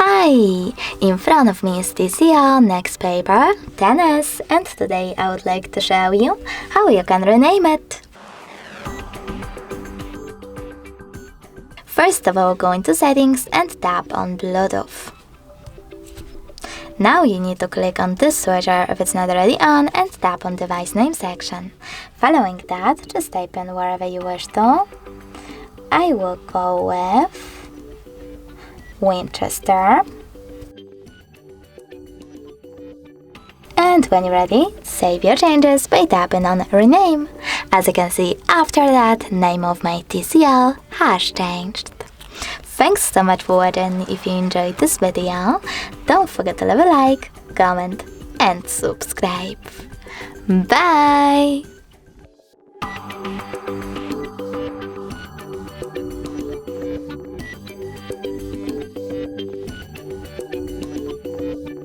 Hi! In front of me is TCL NxtPaper 10s, and today I would like to show you how you can rename it. First of all, go into Settings and tap on Bluetooth. Now you need to click on this switcher if it's not already on and tap on Device Name section. Following that, just type in wherever you wish to. I will go with Winchester. And when you're ready, save your changes by tapping on Rename. As you can see, after that, name of my TCL has changed. Thanks so much for watching. If you enjoyed this video, don't forget to leave a like, comment and subscribe. Bye!